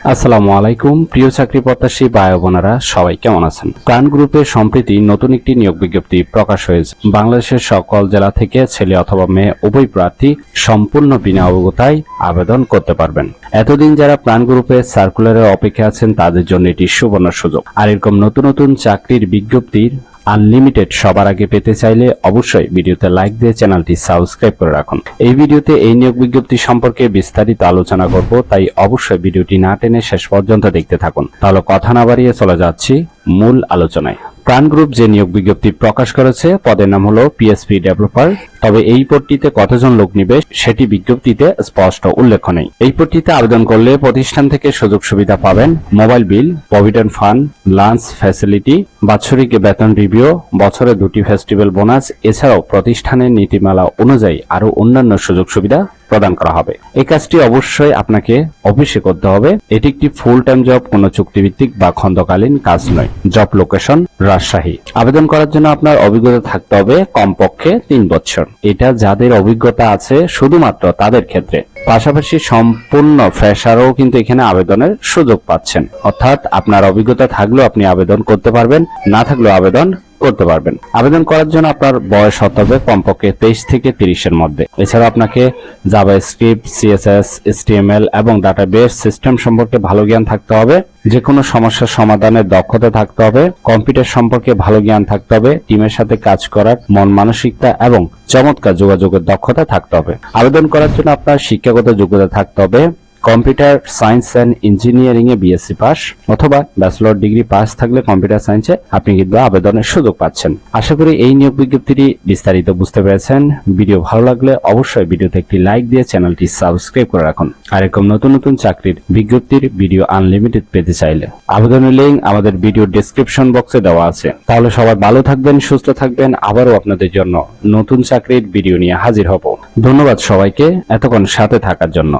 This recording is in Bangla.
আসসালামু আলাইকুম প্রিয় চাকরি প্রত্যাশী ভাই বোনেরা, সবাই কেমন আছেন? প্রাণ গ্রুপে সম্প্রতি নতুন একটি নিয়োগ বিজ্ঞপ্তি প্রকাশ হয়েছে। বাংলাদেশের সকল জেলা থেকে ছেলে অথবা মেয়ে উভয় প্রার্থী সম্পূর্ণ বিনা অবগতায় আবেদন করতে পারবেন। এতদিন যারা প্রাণ গ্রুপে সার্কুলারের অপেক্ষা আছেন তাদের জন্য এটি সুবর্ণ সুযোগ। আর এরকম নতুন নতুন চাকরির বিজ্ঞপ্তির আনলিমিটেড সবার আগে পেতে চাইলে অবশ্যই ভিডিওতে লাইক দিয়ে চ্যানেলটি সাবস্ক্রাইব করে রাখুন। এই ভিডিওতে এই নিয়োগ বিজ্ঞপ্তি সম্পর্কে বিস্তারিত আলোচনা করব, তাই অবশ্যই ভিডিওটি না টেনে শেষ পর্যন্ত দেখতে থাকুন। তাহলে কথা না বাড়িয়ে চলে যাচ্ছি মূল আলোচনায়। প্রাণ গ্রুপ যে নিয়োগ বিজ্ঞপ্তি প্রকাশ করেছে পদের নাম হলো পিএসপি ডেভেলপার। তবে এই পদটিতে কতজন লোক নিবে সেটি বিজ্ঞপ্তিতে স্পষ্ট উল্লেখ নেই। এই পদটিতে আবেদন করলে প্রতিষ্ঠান থেকে সুযোগ সুবিধা পাবেন mobile bill, provident fund, lunch facility, বাৎসরিক বেতন রিভিউ, বছরে 2টি ফেস্টিভ্যাল বোনাস, এছাড়াও প্রতিষ্ঠানের নীতিমালা অনুযায়ী আরো অন্যান্য সুযোগ সুবিধা প্রদান করা হবে। এই কাজটি অবশ্যই আপনাকে অফিসে করতে হবে। এটি একটি ফুল টাইম জব, কোনো চুক্তিভিত্তিক বা খণ্ডকালীন কাজ নয়। Job location Rajshahi. আবেদন করার জন্য আপনার অভিজ্ঞতা থাকতে হবে কমপক্ষে 3 বছর। এটা যাদের অভিজ্ঞতা আছে শুধুমাত্র তাদের ক্ষেত্রে। পাশাপাশি সম্পূর্ণ ফ্রেশারও কিন্তু এখানে আবেদনের সুযোগ পাচ্ছেন। অর্থাৎ আপনার অভিজ্ঞতা থাকলেও আপনি আবেদন করতে পারবেন, না থাকলেও আবেদন করতে পারবেন। আবেদন করার জন্য আপনার বয়স হতে হবে কমপক্ষে 23 থেকে 30 এর মধ্যে। এছাড়া আপনাকে জাভাস্ক্রিপ্ট, সিএসএস, এইচটিএমএল এবং ডাটাবেস সিস্টেম সম্পর্কে ভালো জ্ঞান থাকতে হবে। যে কোনো সমস্যার সমাধানের দক্ষতা থাকতে হবে। কম্পিউটার সম্পর্কে ভালো জ্ঞান থাকতে হবে। টিমের সাথে কাজ করার মন মানসিকতা এবং চমৎকার যোগাযোগের দক্ষতা থাকতে হবে। আবেদন করার জন্য আপনার শিক্ষাগত যোগ্যতা থাকতে হবে computer science and engineering A BSc pass অথবা ব্যাচেলর ডিগ্রি পাস থাকলে কম্পিউটার সায়েন্সে আপনি কিন্তু আবেদনের সুযোগ পাচ্ছেন। আশা করি এই নিয়োগ বিজ্ঞপ্তিটি বিস্তারিত বুঝতে পেরেছেন। ভিডিও ভালো লাগলে অবশ্যই ভিডিওতে একটি লাইক দিয়ে চ্যানেলটি সাবস্ক্রাইব করে রাখুন। আর এরকম নতুন নতুন চাকরির বিজ্ঞপ্তির ভিডিও আনলিমিটেড পেতে চাইলে আবেদনের লিঙ্ক আমাদের ভিডিও ডেসক্রিপশন বক্সে দেওয়া আছে। তাহলে সবাই ভালো থাকবেন, সুস্থ থাকবেন। আবারও আপনাদের জন্য নতুন চাকরির ভিডিও নিয়ে হাজির হব। ধন্যবাদ সবাইকে এতক্ষণ সাথে থাকার জন্য।